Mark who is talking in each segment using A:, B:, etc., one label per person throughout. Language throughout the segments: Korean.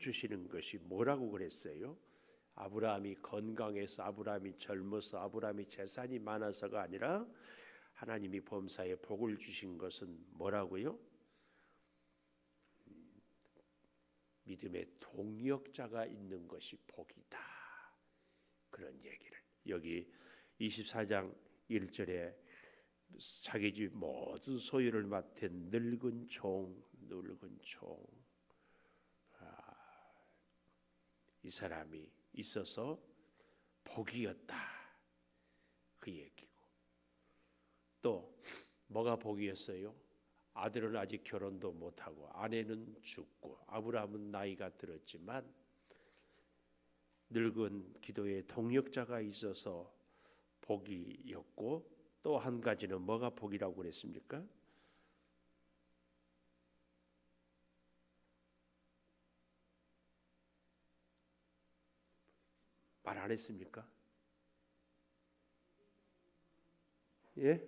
A: 주시는 것이 뭐라고 그랬어요? 아브라함이 건강해서, 아브라함이 젊어서, 아브라함이 재산이 많아서가 아니라 하나님이 범사에 복을 주신 것은 뭐라고요? 믿음의 동역자가 있는 것이 복이다. 그런 얘기를 여기 24장 1절에 자기 집 모든 소유를 맡은 늙은 종, 이 사람이 있어서 복이었다. 그 얘기고, 또 뭐가 복이었어요? 아들은 아직 결혼도 못하고 아내는 죽고 아브라함은 나이가 들었지만 늙은 기도의 동역자가 있어서 복이었고, 또 한 가지는 뭐가 복이라고 그랬습니까? 말 안 했습니까? 예?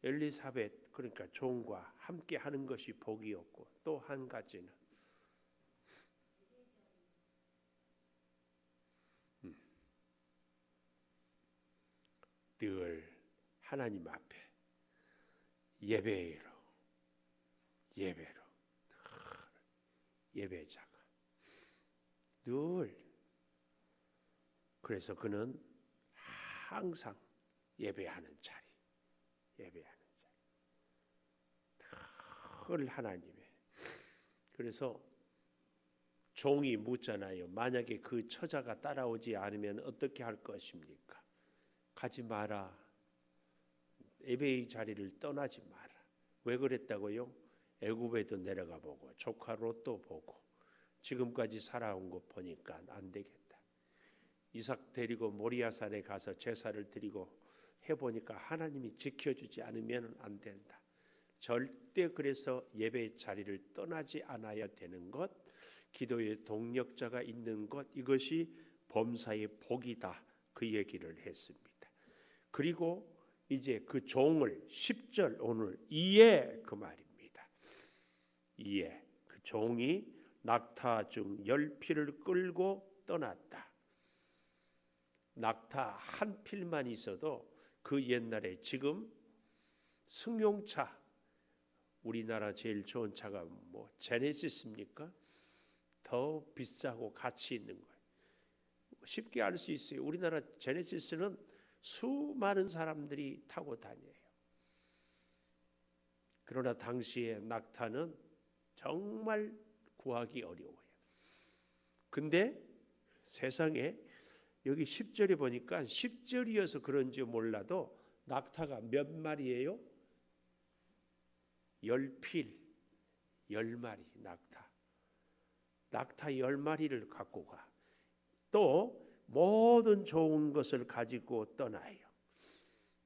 A: 엘리사벳, 그러니까 종과 함께 하는 것이 복이었고, 또 한 가지는 늘 하나님 앞에 예배로 예배자가 늘, 그래서 그는 항상 예배하는 자리, 늘 하나님의. 그래서 종이 묻잖아요. 만약에 그 처자가 따라오지 않으면 어떻게 할 것입니까? 가지 마라. 예배의 자리를 떠나지 마라. 왜 그랬다고요? 애굽에도 내려가 보고 조카 롯도 보고 지금까지 살아온 거 보니까 안 되겠다. 이삭 데리고 모리아산에 가서 제사를 드리고 해보니까 하나님이 지켜주지 않으면 안 된다. 절대 그래서 예배의 자리를 떠나지 않아야 되는 것, 기도의 동력자가 있는 것, 이것이 범사의 복이다. 그 얘기를 했습니다. 그리고 이제 그 종을 10절 오늘 이에 그 말입니다. 이에 그 종이 낙타 중 10필을 끌고 떠났다. 낙타 한 필만 있어도 그 옛날에 지금 승용차, 우리나라 제일 좋은 차가 뭐 제네시스입니까? 더 비싸고 가치 있는 거예요. 쉽게 알 수 있어요. 우리나라 제네시스는 수많은 사람들이 타고 다녀요. 그러나 당시에 낙타는 정말 구하기 어려워요. 근데 세상에 여기 10절에 보니까 10절이어서 그런지 몰라도 낙타가 몇 마리예요? 10필, 10마리 낙타 10마리를 갖고 가. 또 모든 좋은 것을 가지고 떠나요.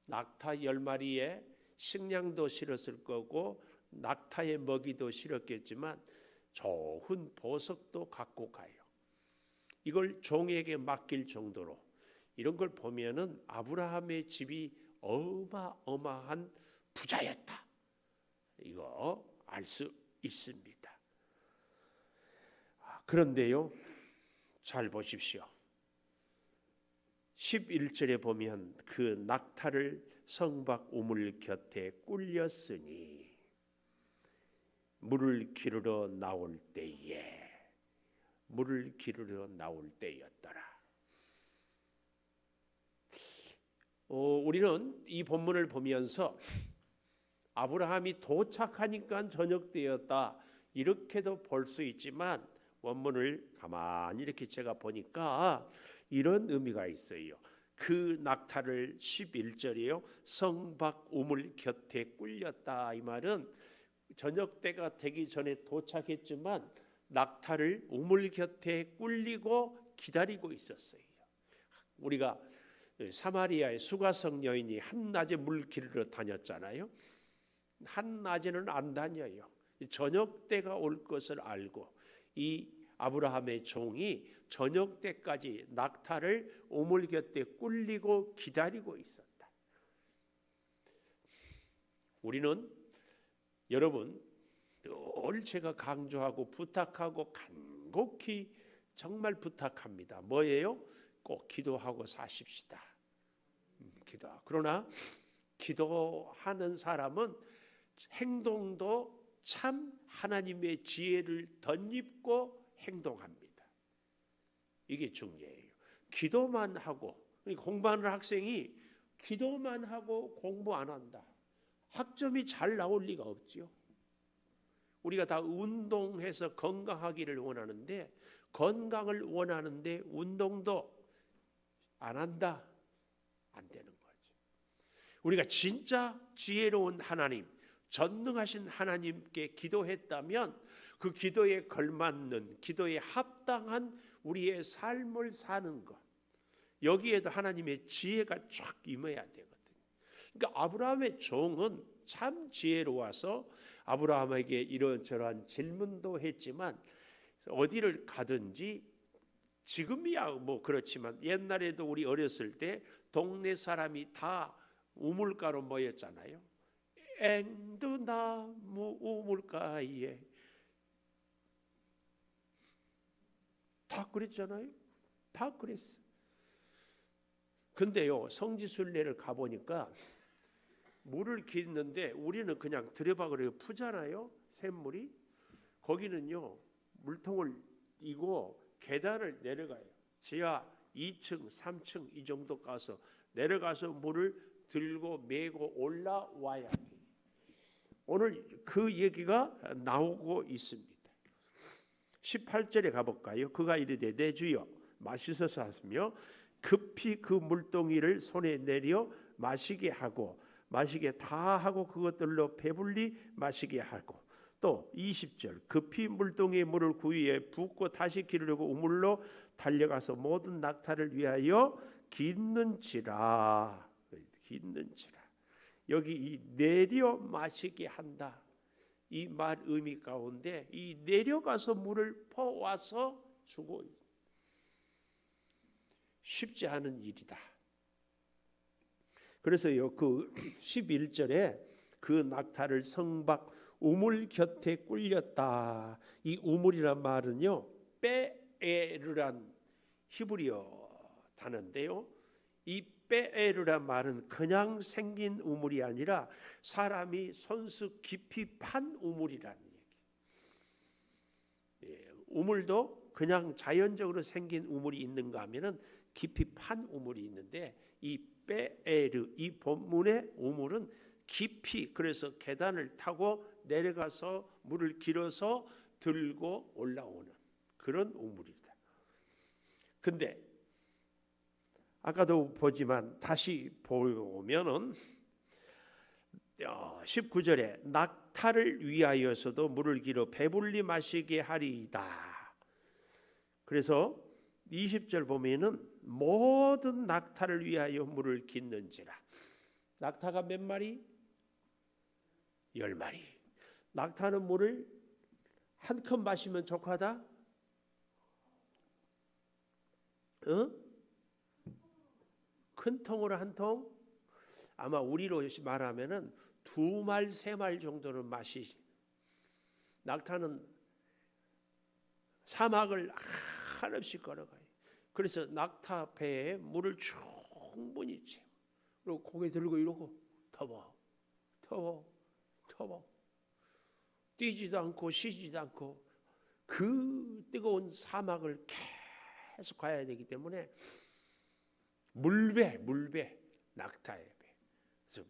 A: 낙타 10마리에 식량도 실었을 거고 낙타의 먹이도 실었겠지만 좋은 보석도 갖고 가요. 이걸 종에게 맡길 정도로, 이런 걸 보면은 아브라함의 집이 어마어마한 부자였다. 이거 알 수 있습니다. 그런데요, 잘 보십시오. 11절에 보면 그 낙타를 성박 우물 곁에 꿀렸으니 물을 기르러 나올 때였더라. 우리는 이 본문을 보면서 아브라함이 도착하니까 저녁 때였다 이렇게도 볼 수 있지만, 원문을 가만히 이렇게 제가 보니까 이런 의미가 있어요. 그 낙타를 11절이에요. 성박 우물 곁에 꿀렸다. 이 말은 저녁 때가 되기 전에 도착했지만 낙타를 우물 곁에 꿀리고 기다리고 있었어요. 우리가 사마리아의 수가성 여인이 한낮에 물 기르러 다녔잖아요. 한낮에는 안 다녀요. 저녁 때가 올 것을 알고 이 아브라함의 종이 저녁 때까지 낙타를 우물 곁에 꿀리고 기다리고 있었다. 우리는, 여러분, 늘 제가 강조하고 부탁하고 간곡히 정말 부탁합니다. 뭐예요? 꼭 기도하고 사십시다. 기도하고. 그러나 기도하는 사람은 행동도 참 하나님의 지혜를 덧입고 행동합니다. 이게 중요해요. 기도만 하고, 공부하는 학생이 기도만 하고 공부 안 한다. 학점이 잘 나올 리가 없지요. 우리가 다 운동해서 건강하기를 원하는데, 건강을 원하는데 운동도 안 한다. 안 되는 거죠. 우리가 진짜 지혜로운 하나님, 전능하신 하나님께 기도했다면 그 기도에 걸맞는, 기도에 합당한 우리의 삶을 사는 것, 여기에도 하나님의 지혜가 쫙 임해야 되거든요. 그러니까 아브라함의 종은 참 지혜로워서 아브라함에게 이런저런 질문도 했지만, 어디를 가든지, 지금이야 뭐 그렇지만 옛날에도 우리 어렸을 때 동네 사람이 다 우물가로 모였잖아요. 앵두나무 우물가에 다 그랬잖아요. 다 그랬어. 근데요, 성지순례를 가보니까 물을 깃는데 우리는 그냥 들여박으려 푸잖아요. 샘물이. 거기는요, 물통을 띄고 계단을 내려가요. 지하 2층, 3층 이 정도 가서 내려가서 물을 들고 메고 올라와야 돼요. 오늘 그 얘기가 나오고 있습니다. 18절에 가볼까요? 그가 이르되 내 주여 마시소서 하시며 급히 그 물동이를 손에 내려 마시게 하고, 마시게 다 하고 그것들로 배불리 마시게 하고, 또 20절 급히 물동이의 물을 구유에 붓고 다시 기르려고 우물로 달려가서 모든 낙타를 위하여 깃는지라. 여기 이 내려 마시게 한다, 이 말 의미 가운데 이 내려가서 물을 퍼와서 주고, 쉽지 않은 일이다. 그래서요, 그 11절에 그 낙타를 성박 우물 곁에 꿀렸다. 이 우물이란 말은요, 빼에르란 히브리어 단어인데요, 이 빼에르란 말은 그냥 생긴 우물이 아니라 사람이 손수 깊이 판 우물이라는 얘기. 우물도 그냥 자연적으로 생긴 우물이 있는가 하면은 깊이 판 우물이 있는데, 이 빼에르, 이 본문의 우물은 깊이, 그래서 계단을 타고 내려가서 물을 길어서 들고 올라오는 그런 우물이다. 근데 아까도 보지만 다시 보면은 19절에 낙타를 위하여서도 물을 길어 배불리 마시게 하리이다. 그래서 20절 보면은 모든 낙타를 위하여 물을 깃는지라. 낙타가 몇 마리? 10마리. 낙타는 물을 한 컵 마시면 족하다? 큰 통으로 한 통? 아마 우리로 말하면은 2말, 3말 정도는 마시지. 낙타는 사막을 한없이 걸어가요. 그래서 낙타 배에 물을 충분히 채워. 그리고 고개 들고 이러고 터벅 뛰지도 않고 쉬지도 않고 그 뜨거운 사막을 계속 가야 되기 때문에 물배 낙타의 배. 그래서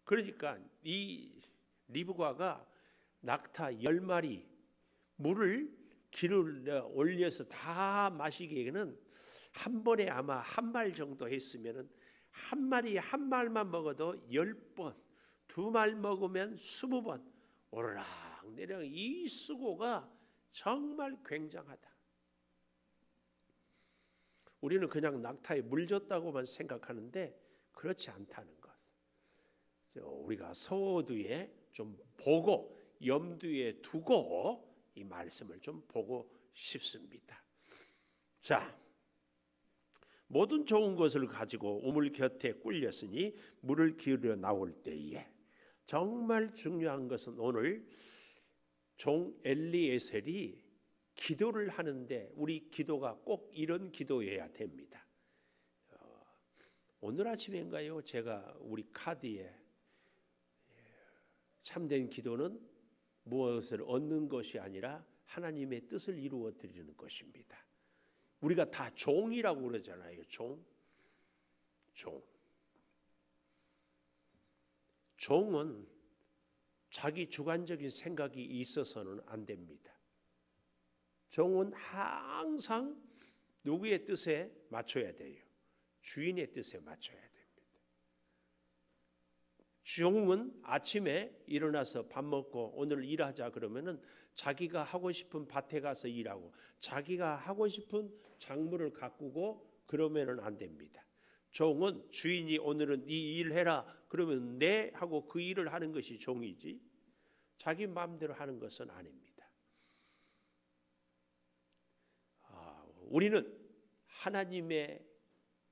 A: 그러니까 이 리브가가 낙타 10마리 물을 길을 올려서 다 마시기에는 한 번에 아마 한 말 정도 했으면은 한 마리 한 말만 먹어도 10번, 2말 먹으면 20번 오르락 내리락. 이 수고가 정말 굉장하다. 우리는 그냥 낙타에 물 줬다고만 생각하는데 그렇지 않다는 것. 우리가 서두에 좀 보고 염두에 두고 이 말씀을 좀 보고 싶습니다. 자, 모든 좋은 것을 가지고 우물 곁에 꿀렸으니 물을 기울여 나올 때에 정말 중요한 것은 오늘 종 엘리에셀이 기도를 하는데 우리 기도가 꼭 이런 기도여야 됩니다. 오늘 아침인가요? 제가 우리 카드에 참된 기도는 무엇을 얻는 것이 아니라 하나님의 뜻을 이루어 드리는 것입니다. 우리가 다 종이라고 그러잖아요. 종은 자기 주관적인 생각이 있어서는 안 됩니다. 종은 항상 누구의 뜻에 맞춰야 돼요? 주인의 뜻에 맞춰야 됩니다. 종은 아침에 일어나서 밥 먹고 오늘 일하자 그러면은 자기가 하고 싶은 밭에 가서 일하고 자기가 하고 싶은 작물을 가꾸고 그러면은 안 됩니다. 종은 주인이 오늘은 이 일 해라 그러면 네 하고 그 일을 하는 것이 종이지 자기 마음대로 하는 것은 아닙니다. 우리는 하나님의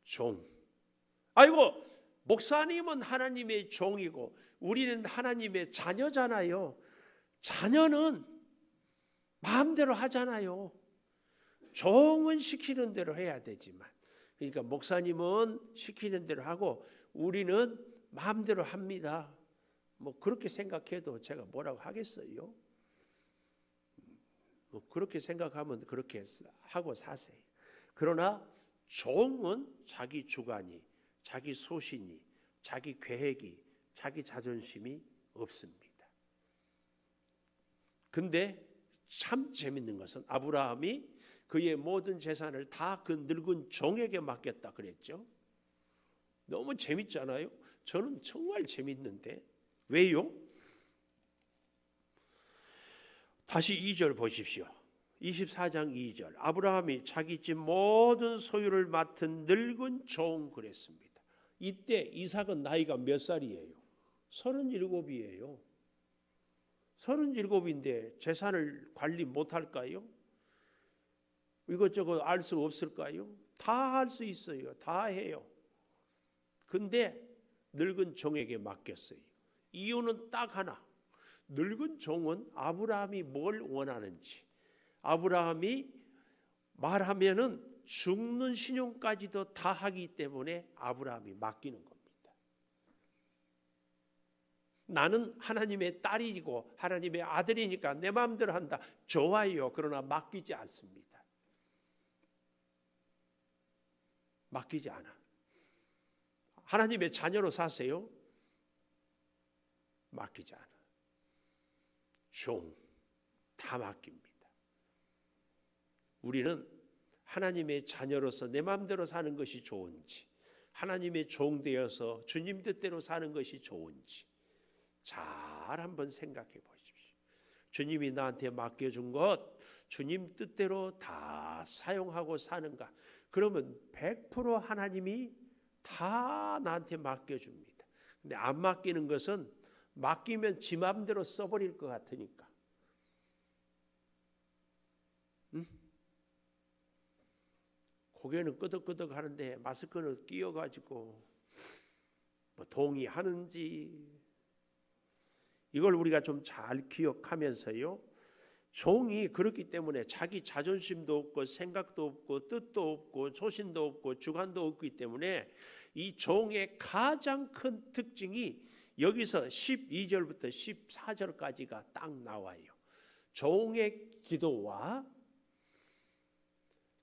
A: 종. 아이고 목사님은 하나님의 종이고 우리는 하나님의 자녀잖아요. 자녀는 마음대로 하잖아요. 종은 시키는 대로 해야 되지만 그러니까 목사님은 시키는 대로 하고 우리는 마음대로 합니다. 뭐 그렇게 생각해도 제가 뭐라고 하겠어요? 뭐 그렇게 생각하면 그렇게 하고 사세요. 그러나 종은 자기 주관이, 자기 소신이, 자기 계획이, 자기 자존심이 없습니다. 근데 참 재밌는 것은 아브라함이 그의 모든 재산을 다 그 늙은 종에게 맡겼다 그랬죠. 너무 재밌잖아요. 저는 정말 재밌는데 왜요? 다시 2절 보십시오. 24장 2절 아브라함이 자기 집 모든 소유를 맡은 늙은 종 그랬습니다. 이때 이삭은 나이가 몇 살이에요? 37이에요. 37인데 재산을 관리 못할까요? 이것저것 알 수 없을까요? 다 할 수 있어요. 다 해요. 근데 늙은 종에게 맡겼어요. 이유는 딱 하나. 늙은 종은 아브라함이 뭘 원하는지 아브라함이 말하면은 죽는 신용까지도 다 하기 때문에 아브라함이 맡기는 겁니다. 나는 하나님의 딸이고 하나님의 아들이니까 내 마음대로 한다. 좋아요. 그러나 맡기지 않습니다. 맡기지 않아. 하나님의 자녀로 사세요? 맡기지 않아. 종, 다 맡깁니다. 우리는 하나님의 자녀로서 내 마음대로 사는 것이 좋은지 하나님의 종 되어서 주님 뜻대로 사는 것이 좋은지 잘 한번 생각해 보십시오. 주님이 나한테 맡겨준 것 주님 뜻대로 다 사용하고 사는가? 그러면 100% 하나님이 다 나한테 맡겨줍니다. 근데 안 맡기는 것은 맡기면 지 마음대로 써버릴 것 같으니까. 응? 고개는 끄덕끄덕 하는데 마스크를 끼워가지고 뭐 동의하는지 이걸 우리가 좀 잘 기억하면서요. 종이 그렇기 때문에 자기 자존심도 없고 생각도 없고 뜻도 없고 소신도 없고 주관도 없기 때문에 이 종의 가장 큰 특징이 여기서 12절부터 14절까지가 딱 나와요. 종의 기도와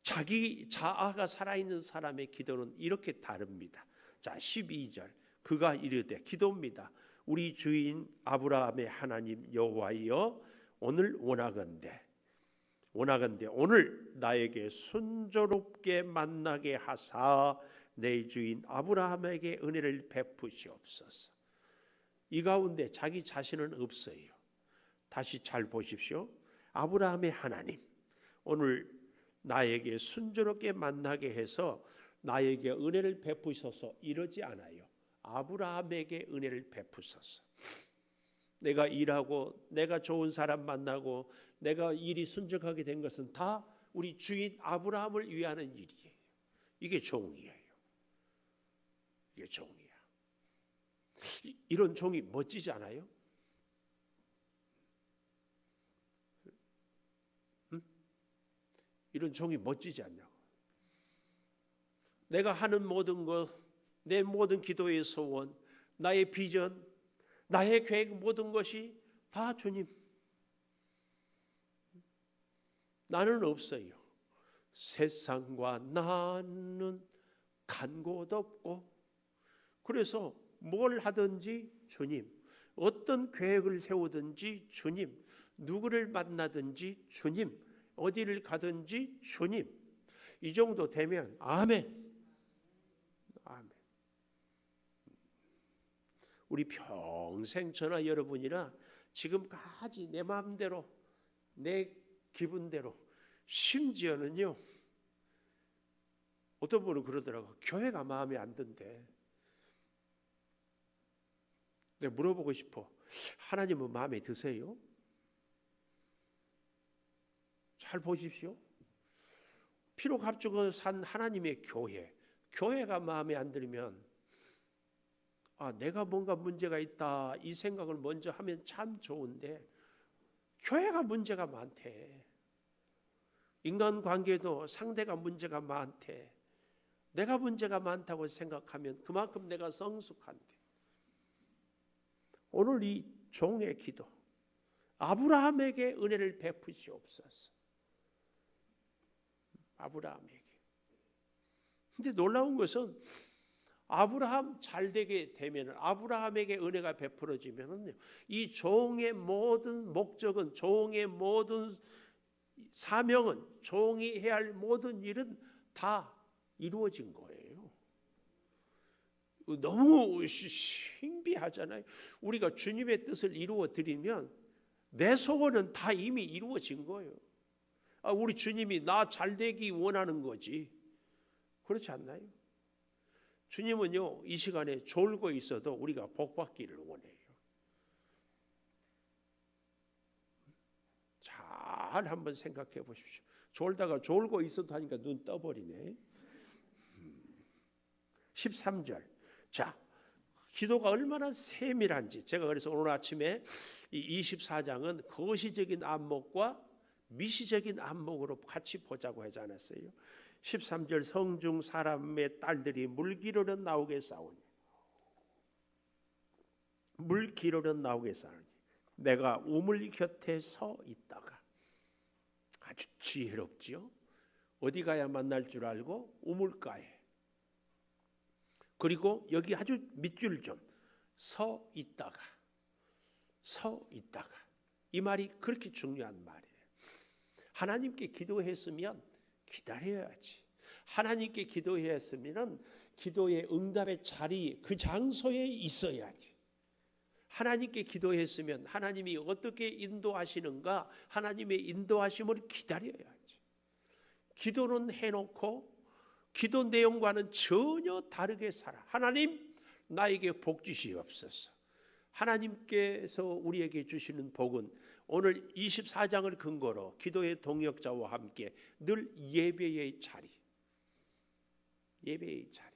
A: 자기 자아가 살아있는 사람의 기도는 이렇게 다릅니다. 자, 12절 그가 이르되 기도입니다. 우리 주인 아브라함의 하나님 여호와여 오늘 원하건대 오늘 나에게 순조롭게 만나게 하사 내 주인 아브라함에게 은혜를 베푸시옵소서. 이 가운데 자기 자신은 없어요. 다시 잘 보십시오. 아브라함의 하나님 오늘 나에게 순조롭게 만나게 해서 나에게 은혜를 베푸셔서 이러지 않아요. 아브라함에게 은혜를 베푸소서. 내가 일하고 내가 좋은 사람 만나고 내가 일이 순적하게 된 것은 다 우리 주인 아브라함을 위하는 일이에요. 이게 종이에요. 이게 종이야. 이런 종이 멋지지 않아요? 이런 종이 멋지지 않냐고. 내가 하는 모든 것, 내 모든 기도의 소원, 나의 비전, 나의 계획 모든 것이 다 주님. 나는 없어요. 세상과 나는 간 곳 없고, 그래서 뭘 하든지 주님, 어떤 계획을 세우든지 주님, 누구를 만나든지 주님, 어디를 가든지 주님. 이 정도 되면 아멘. 아멘. 우리 평생 저나 여러분이나 지금까지 내 마음대로, 내 기분대로, 심지어는요, 어떤 분은 그러더라고. 교회가 마음에 안 든대. 내가 물어보고 싶어. 하나님은 마음에 드세요? 잘 보십시오. 피로 값주고 산 하나님의 교회, 교회가 마음에 안 들면 내가 뭔가 문제가 있다 이 생각을 먼저 하면 참 좋은데 교회가 문제가 많대. 인간관계도 상대가 문제가 많대. 내가 문제가 많다고 생각하면 그만큼 내가 성숙한데. 오늘 이 종의 기도, 아브라함에게 은혜를 베푸시옵소서. 아브라함에게. 근데 놀라운 것은 아브라함 잘되게 되면, 아브라함에게 은혜가 베풀어지면 이 종의 모든 목적은, 종의 모든 사명은, 종이 해야 할 모든 일은 다 이루어진 거예요. 너무 신비하잖아요. 우리가 주님의 뜻을 이루어 드리면 내 소원은 다 이미 이루어진 거예요. 우리 주님이 나 잘되기 원하는 거지. 그렇지 않나요? 주님은요, 이 시간에 졸고 있어도 우리가 복받기를 원해요. 잘 한번 생각해 보십시오. 졸다가 졸고 있어도 하니까 눈 떠버리네. 13절. 자, 기도가 얼마나 세밀한지 제가 그래서 오늘 아침에 이 24장은 거시적인 안목과 미시적인 안목으로 같이 보자고 하지 않았어요? 13절. 성중 사람의 딸들이 물 기르러 나오게 싸우니, 물 기르러 나오게 싸우니 내가 우물 곁에 서 있다가. 아주 지혜롭지요. 어디 가야 만날 줄 알고 우물가에. 그리고 여기 아주 밑줄 좀 서 있다가. 서 있다가. 이 말이 그렇게 중요한 말이에요. 하나님께 기도했으면 기다려야지. 하나님께 기도했으면 기도의 응답의 자리, 그 장소에 있어야지. 하나님께 기도했으면 하나님이 어떻게 인도하시는가, 하나님의 인도하심을 기다려야지. 기도는 해놓고 기도 내용과는 전혀 다르게 살아. 하나님, 나에게 복 주시옵소서. 하나님께서 우리에게 주시는 복은 오늘 24장을 근거로 기도의 동역자와 함께 늘 예배의 자리, 예배의 자리.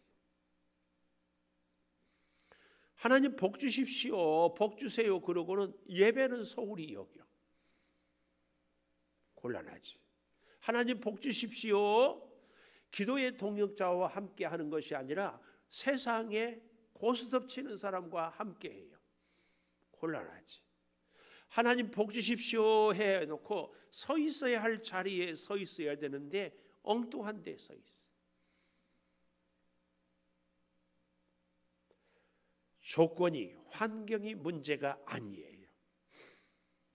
A: 하나님 복 주십시오, 복 주세요 그러고는 예배는 소홀히 여겨. 곤란하지. 하나님 복 주십시오, 기도의 동역자와 함께 하는 것이 아니라 세상에 고스톱 치는 사람과 함께 해요. 곤란하지. 하나님 복 주십시오 해놓고 서 있어야 할 자리에 서 있어야 되는데 엉뚱한 데 서 있어. 조건이, 환경이 문제가 아니에요.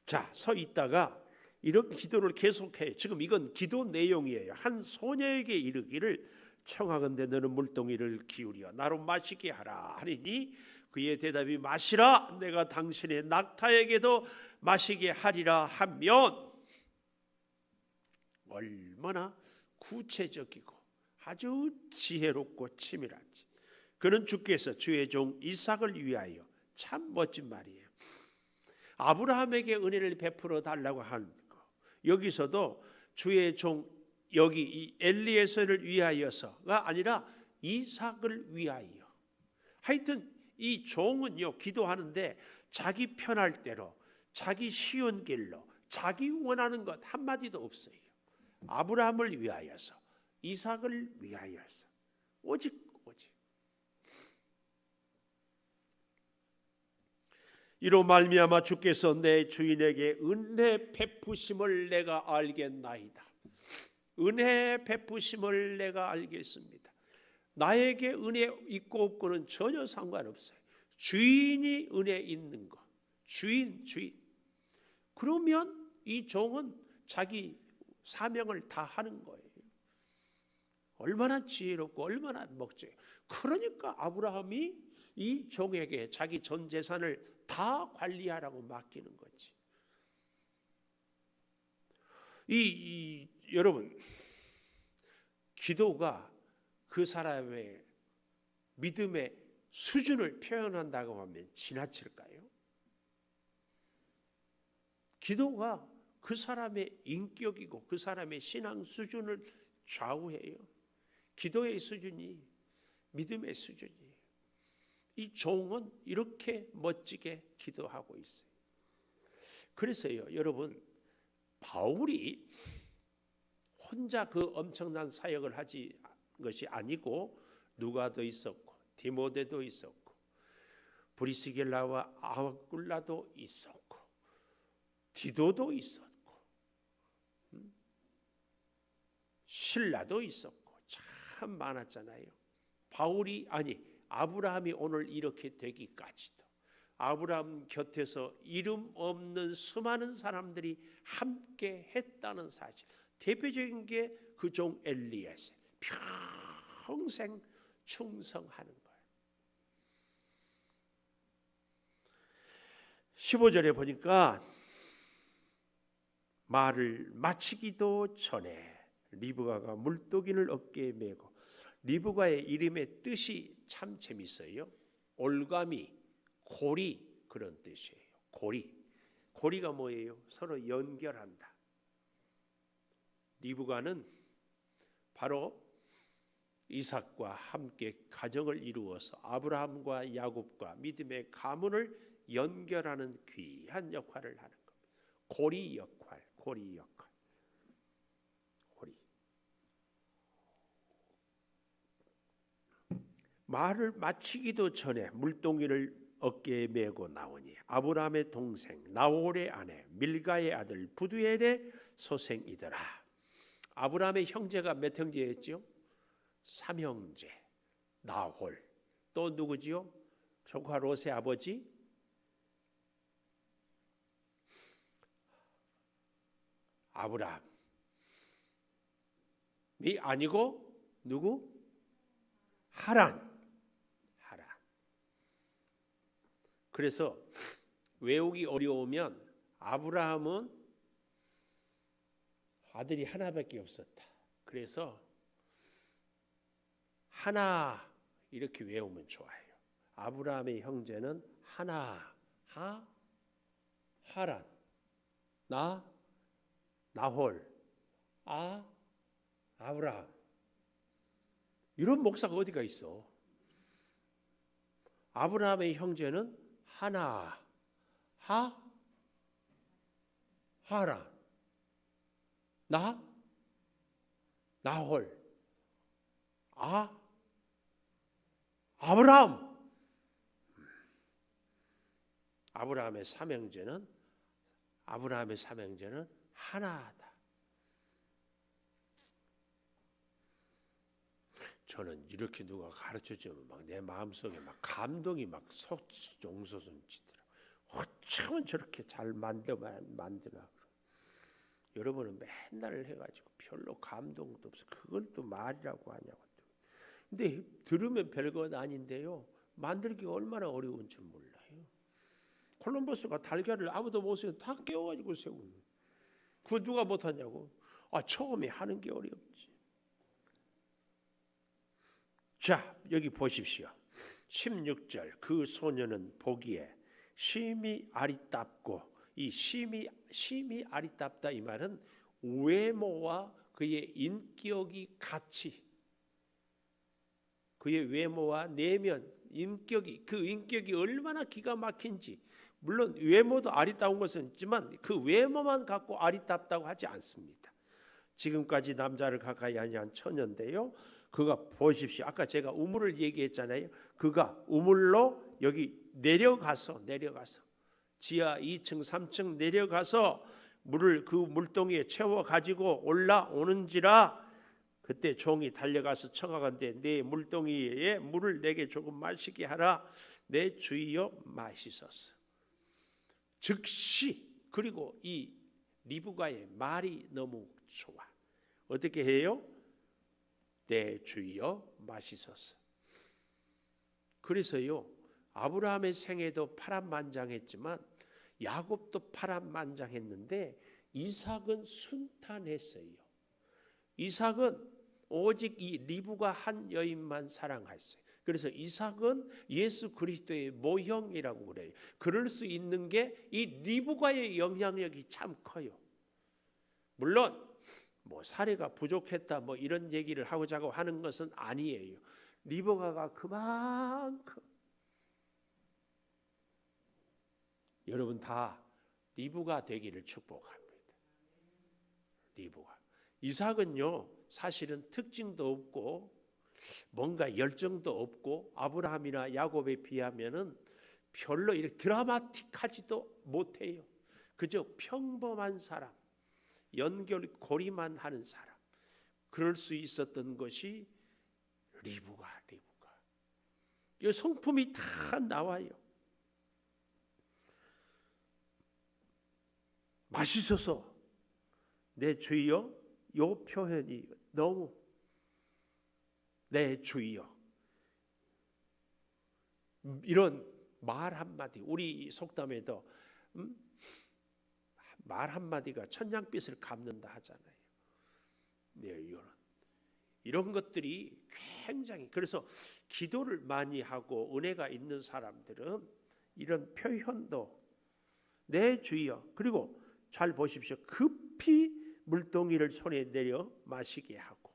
A: 자, 서 있다가 이런 기도를 계속해. 지금 이건 기도 내용이에요. 한 소녀에게 이르기를 청하건대 너는 물동이를 기울여 나로 마시게 하라 하리니 그의 대답이 마시라, 내가 당신의 낙타에게도 마시게 하리라 하면, 얼마나 구체적이고 아주 지혜롭고 치밀한지. 그는 주께서 주의 종 이삭을 위하여. 참 멋진 말이에요. 아브라함에게 은혜를 베풀어 달라고 하는 거, 여기서도 주의 종, 여기 이 엘리에셀을 위하여서가 아니라 이삭을 위하여. 하여튼 이 종은요, 기도하는데 자기 편할 대로, 자기 쉬운 길로, 자기 원하는 것 한마디도 없어요. 아브라함을 위하여서, 이삭을 위하여서, 오직 이로 말미암아 주께서 내 주인에게 은혜 베푸심을 내가 알겠나이다. 은혜 베푸심을 내가 알겠습니다. 나에게 은혜 있고 없고는 전혀 상관없어요. 주인이 은혜 있는 거, 주인. 그러면 이 종은 자기 사명을 다 하는 거예요. 얼마나 지혜롭고 얼마나 멋져요. 그러니까 아브라함이 이 종에게 자기 전 재산을 다 관리하라고 맡기는 거지. 여러분, 기도가 그 사람의 믿음의 수준을 표현한다고 하면 지나칠까요? 기도가 그 사람의 인격이고 그 사람의 신앙 수준을 좌우해요. 기도의 수준이 믿음의 수준이에요. 이 종은 이렇게 멋지게 기도하고 있어요. 그래서요, 여러분, 바울이 혼자 그 엄청난 사역을 하지 것이 아니고 누가도 있었고 디모데도 있었고 브리스길라와 아굴라도 있었고 디도도 있었고 신라도 있었고 참 많았잖아요. 아브라함이 오늘 이렇게 되기까지도 아브라함 곁에서 이름 없는 수많은 사람들이 함께 했다는 사실, 대표적인 게 그 종 엘리야세, 평생 충성하는 거예요. 15절에 보니까 말을 마치기도 전에 리브가가 물동이를 어깨에 메고, 리브가의 이름의 뜻이 참 재밌어요. 올가미, 고리, 그런 뜻이에요. 고리가 뭐예요? 서로 연결한다. 리브가는 바로 이삭과 함께 가정을 이루어서 아브라함과 야곱과 믿음의 가문을 연결하는 귀한 역할을 하는 겁니다. 고리 역할. 말을 마치기도 전에 물동이를 어깨에 메고 나오니 아브라함의 동생 나홀의 아내 밀가의 아들 부두엘의 소생이더라. 아브라함의 형제가 몇 형제였죠? 3형제. 나홀. 또 누구지요? 조카 롯의 아버지 아브라함이 아니고 누구? 하란. 그래서 외우기 어려우면 아브라함은 아들이 하나밖에 없었다. 그래서 하나 이렇게 외우면 좋아요. 아브라함의 형제는 하나, 하란, 나홀, 아브라함. 이런 목사가 어디가 있어? 아브라함의 형제는 하나, 하란, 나홀, 아브라함. 아브라함의 삼형제는 하나다. 저는 이렇게 누가 가르쳐주면 막 내 마음속에 막 감동이 막 속종소손치더라고요. 어쩌면 저렇게 잘 만드나. 여러분은 맨날 해가지고 별로 감동도 없어. 그걸 또 말이라고 하냐고. 근데 들으면 별것 아닌데요, 만들기가 얼마나 어려운 줄 몰라요. 콜럼버스가 달걀을 아무도 못 세워 다 깨워가지고 세우는. 그거 누가 못하냐고. 처음에 하는 게 어렵지. 자, 여기 보십시오. 16절. 그 소녀는 보기에 심히 아리답고, 이 심히 아리답다 이 말은 외모와 그의 인격이 같이, 그의 외모와 내면 인격이, 그 인격이 얼마나 기가 막힌지. 물론 외모도 아리따운 것은 있지만 그 외모만 갖고 아리답다고 하지 않습니다. 지금까지 남자를 가까이 아니한 처녀인데요. 그가 보십시오. 아까 제가 우물을 얘기했잖아요. 그가 우물로 여기 내려가서 지하 2층 3층 내려가서 물을 그 물동이에 채워 가지고 올라오는지라 그때 종이 달려가서 청하건대 내 물동이에 물을 내게 조금 마시게 하라. 내 주여 마시소서. 즉시. 그리고 이 리브가의 말이 너무 좋아. 어떻게 해요? 내 주여 마시소서. 그래서요, 아브라함의 생애도 파란만장했지만 야곱도 파란만장했는데 이삭은 순탄했어요. 이삭은 오직 이 리브가 한 여인만 사랑했어요. 그래서 이삭은 예수 그리스도의 모형이라고 그래요. 그럴 수 있는 게 이 리브가의 영향력이 참 커요. 물론 뭐 사례가 부족했다 뭐 이런 얘기를 하고자 하는 것은 아니에요. 리브가가 그만큼 여러분 다 리브가 되기를 축복합니다. 리브가. 이삭은요 사실은 특징도 없고 뭔가 열정도 없고 아브라함이나 야곱에 비하면은 별로 이렇게 드라마틱하지도 못해요. 그저 평범한 사람, 연결고리만 하는 사람. 그럴 수 있었던 것이 리브가. 이 성품이 다 나와요. 마시소서 내 주여. 요 표현이 너무 내 주여. 이런 말 한마디, 우리 속담에도 말 한마디가 천냥빚을 갚는다 하잖아요. 네, 이런 것들이 굉장히, 그래서 기도를 많이 하고 은혜가 있는 사람들은 이런 표현도 내 주여. 그리고 잘 보십시오. 급히 물동이를 손에 내려 마시게 하고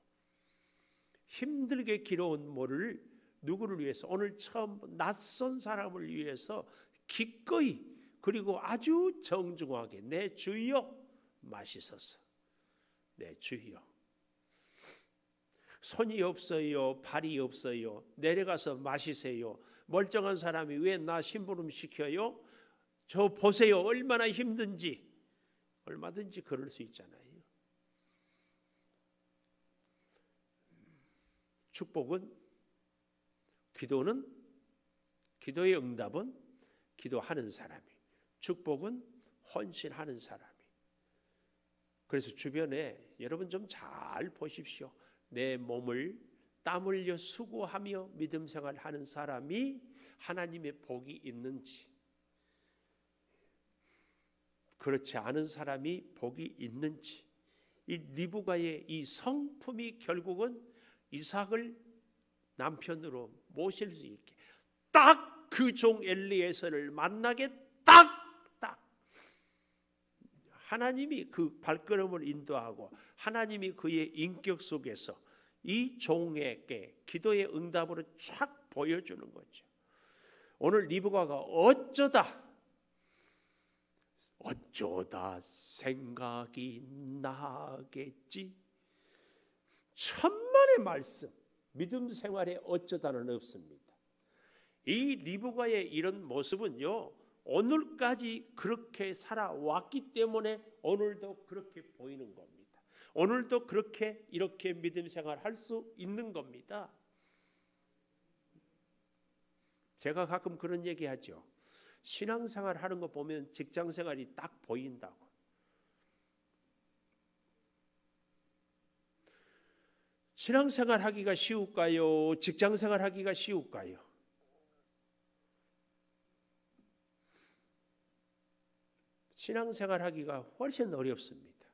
A: 힘들게 길어온 물을 누구를 위해서? 오늘 처음 낯선 사람을 위해서 기꺼이 그리고 아주 정중하게 내 주여 마시소서. 내 주여. 손이 없어요, 발이 없어요, 내려가서 마시세요. 멀쩡한 사람이 왜 나 심부름 시켜요? 저 보세요 얼마나 힘든지. 얼마든지 그럴 수 있잖아요. 축복은, 기도의 응답은 기도하는 사람이, 축복은 헌신하는 사람이. 그래서 주변에 여러분 좀 잘 보십시오. 내 몸을 땀 흘려 수고하며 믿음 생활하는 사람이 하나님의 복이 있는지, 그렇지 않은 사람이 복이 있는지. 이 리브가의 이 성품이 결국은 이삭을 남편으로 모실 수 있게, 딱 그 종 엘리에셀을 만나게 딱 하나님이 그 발걸음을 인도하고 하나님이 그의 인격 속에서 이 종에게 기도의 응답으로 쫙 보여주는 거죠. 오늘 리브가가 어쩌다 생각이 나겠지. 천만의 말씀. 믿음 생활에 어쩌다는 없습니다. 이 리브가의 이런 모습은요, 오늘까지 그렇게 살아왔기 때문에 오늘도 그렇게 보이는 겁니다. 오늘도 이렇게 믿음 생활할 수 있는 겁니다. 제가 가끔 그런 얘기하죠. 신앙생활 하는 거 보면 직장생활이 딱 보인다고. 신앙생활 하기가 쉬울까요? 직장생활 하기가 쉬울까요? 신앙생활 하기가 훨씬 어렵습니다.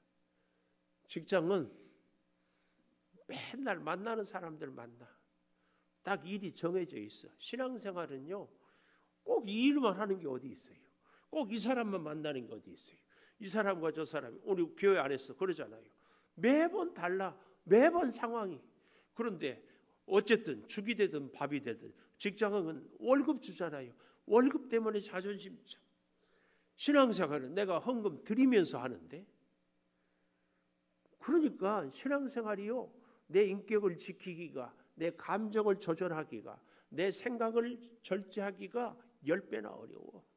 A: 직장은 맨날 만나는 사람들 만나. 딱 일이 정해져 있어. 신앙생활은요, 꼭 이 일만 하는 게 어디 있어요? 꼭 이 사람만 만나는 게 어디 있어요? 이 사람과 저 사람이, 우리 교회 안에서 그러잖아요. 매번 달라. 매번 상황이. 그런데 어쨌든 죽이 되든 밥이 되든 직장은 월급 주잖아요. 월급 때문에 자존심 참. 신앙생활은 내가 헌금 드리면서 하는데 그러니까 신앙생활이요, 내 인격을 지키기가, 내 감정을 조절하기가, 내 생각을 절제하기가 10배나 어려워.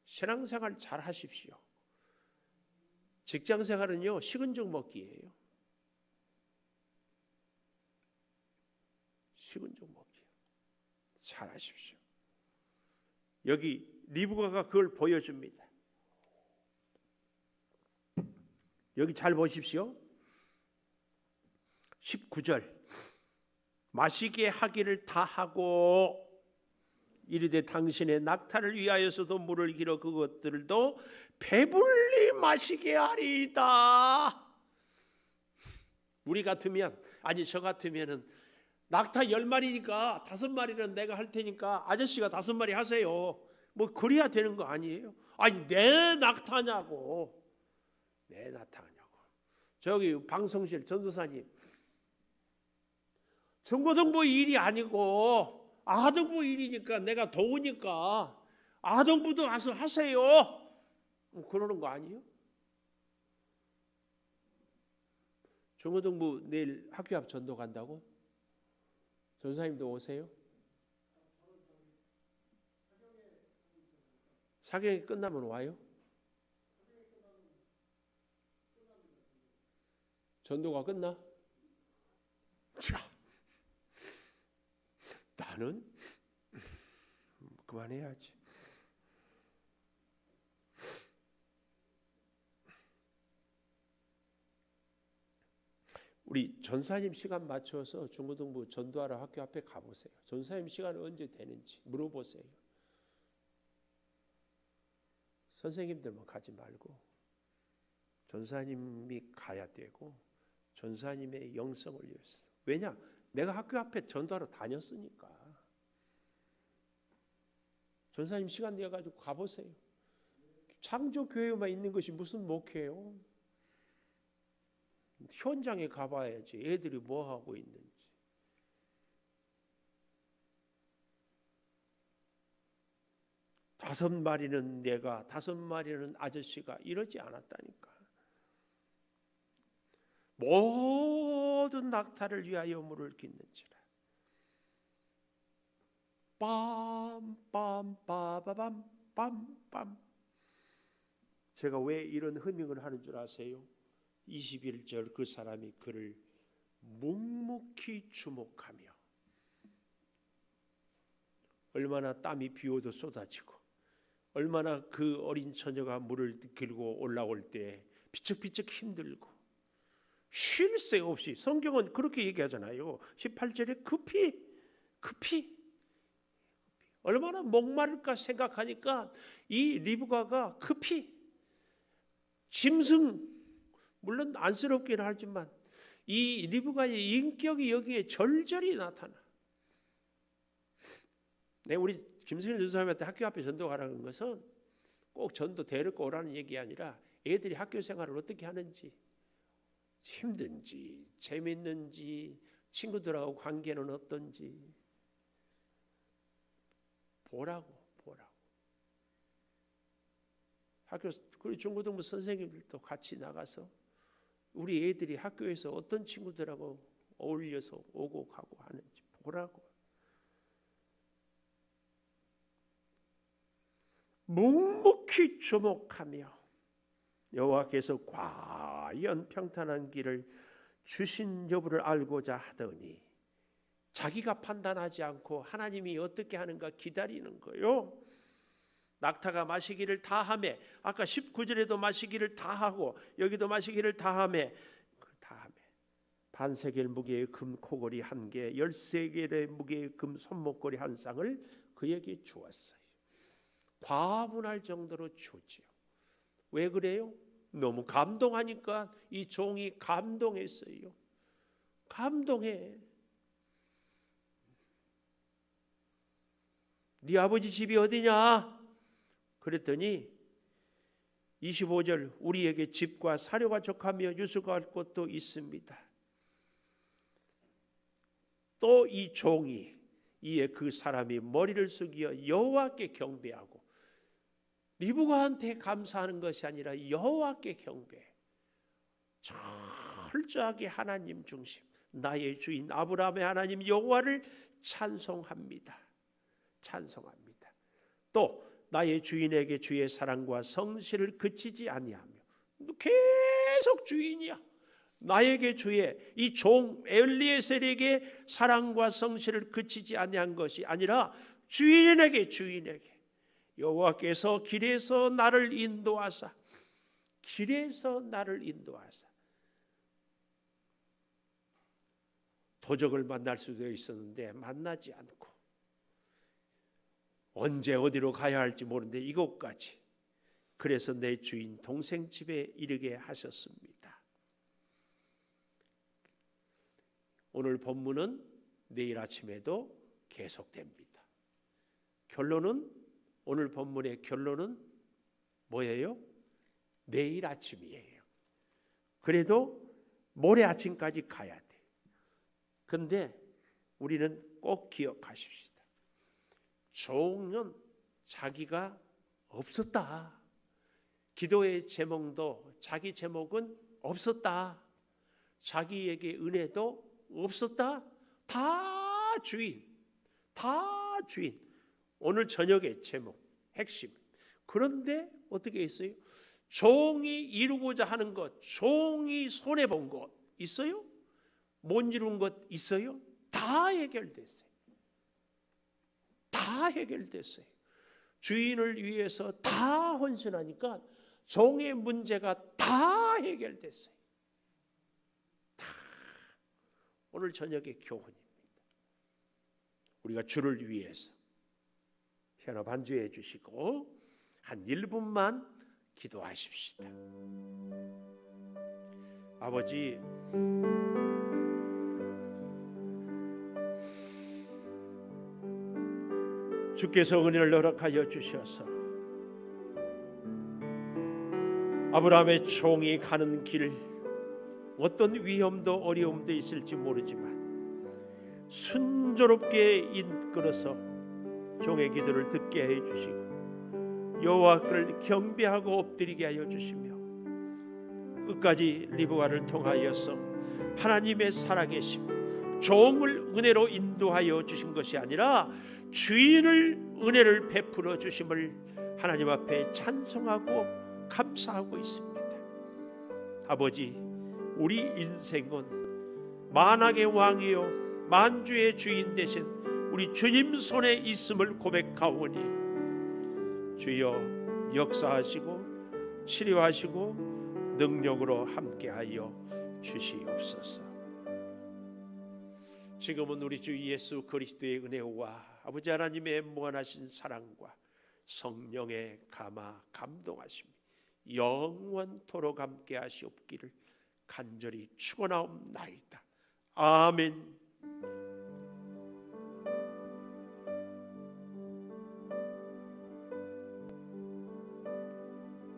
A: 신앙생활 잘 하십시오. 직장생활은요, 식은 죽 먹기예요. 식은 죽 먹기. 잘 하십시오. 여기 리브가가 그걸 보여줍니다. 여기 잘 보십시오. 19절, 마시게 하기를 다하고 이르되 당신의 낙타를 위하여서도 물을 길어 그것들도 배불리 마시게 하리이다. 우리 같으면, 아니 저 같으면은 낙타 10마리니까 5마리는 내가 할 테니까 아저씨가 5마리 하세요. 뭐 그래야 되는 거 아니에요? 아니 내 낙타냐고. 내 낙타냐고. 저기 방송실 전도사님, 중고등부 일이 아니고 아동부 일이니까 내가 더우니까 아동부도 와서 하세요. 그러는 거 아니에요? 중고등부 내일 학교 앞 전도 간다고? 전사님도 오세요? 사경이 끝나면 와요? 전도가 끝나? 자, 나는 그만해야지. 우리 전사님 시간 맞춰서 중고등부 전도하러 학교 앞에 가보세요. 전사님 시간은 언제 되는지 물어보세요. 선생님들만 가지 말고 전사님이 가야 되고 전사님의 영성을 위해서. 왜냐? 내가 학교 앞에 전도하러 다녔으니까. 전사님 시간 내어가지고 가보세요. 창조교회만 있는 것이 무슨 목회요? 현장에 가봐야지 애들이 뭐 하고 있는지. 다섯 마리는 내가, 5마리는 아저씨가 이러지 않았다니까. 모든 낙타를 위하여 물을 깃는지라. 빰빰빠바밤 빰빰. 제가 왜 이런 흐밍을 하는 줄 아세요? 21절, 그 사람이 그를 묵묵히 주목하며. 얼마나 땀이 비오도 쏟아지고, 얼마나 그 어린 처녀가 물을 길고 올라올 때 비쩍비쩍 힘들고, 쉴 새 없이, 성경은 그렇게 얘기하잖아요. 18절에 급히 얼마나 목마를까 생각하니까 이 리브가가 급히 짐승, 물론 안쓰럽긴 하지만 이 리브가의 인격이 여기에 절절히 나타나. 네, 우리 김승일 전사님한테 학교 앞에 전도 가라는 것은 꼭 전도 데리고 오라는 얘기 아니라 애들이 학교 생활을 어떻게 하는지, 힘든지 재밌는지, 친구들하고 관계는 어떤지 보라고. 학교, 그리고 중고등부 선생님들도 같이 나가서 우리 애들이 학교에서 어떤 친구들하고 어울려서 오고 가고 하는지 보라고. 묵묵히 주목하며 여호와께서 과연 평탄한 길을 주신 여부를 알고자 하더니, 자기가 판단하지 않고 하나님이 어떻게 하는가 기다리는 거요. 낙타가 마시기를 다하매, 아까 19절에도 마시기를 다하고 여기도 마시기를 다하매, 반세겔 무게의 금 코걸이 1개, 13개의 무게의 금 손목걸이 1쌍을 그에게 주었어요. 과분할 정도로 주지요. 왜 그래요? 너무 감동하니까. 이 종이 감동했어요. 감동해. 네 아버지 집이 어디냐? 그랬더니 25절, 우리에게 집과 사료가 족하며 유수가 곳도 있습니다. 또 이 종이, 이에 그 사람이 머리를 숙여 여호와께 경배하고, 리브가한테 감사하는 것이 아니라 여호와께 경배. 철저하게 하나님 중심, 나의 주인 아브라함의 하나님 여호와를 찬송합니다. 찬송합니다. 또 나의 주인에게 주의 사랑과 성실을 그치지 아니하며, 계속 주인이야. 나에게 주의 이 종 엘리에셀에게 사랑과 성실을 그치지 아니한 것이 아니라 주인에게 여호와께서 길에서 나를 인도하사, 도적을 만날 수도 있었는데 만나지 않고, 언제 어디로 가야 할지 모르는데 이곳까지, 그래서 내 주인 동생 집에 이르게 하셨습니다. 오늘 본문은 내일 아침에도 계속됩니다. 오늘 본문의 결론은 뭐예요? 내일 아침이에요. 그래도 모레 아침까지 가야 돼. 근데 우리는 꼭 기억하십시다. 종은 자기가 없었다. 기도의 제목도 자기 제목은 없었다. 자기에게 은혜도 없었다. 다 주인. 오늘 저녁의 제목 핵심. 그런데 어떻게 했어요? 종이 이루고자 하는 것, 종이 손해본 것 있어요? 못 이룬 것 있어요? 다 해결됐어요. 주인을 위해서 다 헌신하니까 종의 문제가 다 해결됐어요. 다. 오늘 저녁의 교훈입니다. 우리가 주를 위해서 피아노 반주해 주시고 한 1분만 기도하십시다. 아버지, 주께서 은혜를 허락하여 주셔서 아브라함의 종이 가는 길, 어떤 위험도 어려움도 있을지 모르지만 순조롭게 이끌어서 종의 기도를 듣게 해 주시고 여호와를 경배하고 엎드리게 하여 주시며 끝까지 리브가를 통하여서 하나님의 살아계심, 종을 은혜로 인도하여 주신 것이 아니라 주인을 은혜를 베풀어 주심을 하나님 앞에 찬송하고 감사하고 있습니다. 아버지, 우리 인생은 만왕의 왕이요 만주의 주인 되신 우리 주님 손에 있음을 고백하오니 주여 역사하시고 치료하시고 능력으로 함께하여 주시옵소서. 지금은 우리 주 예수 그리스도의 은혜와 아버지 하나님의 무한하신 사랑과 성령의 감화 감동하심이 영원토록 함께하시옵기를 간절히 축원하옵나이다. 아멘.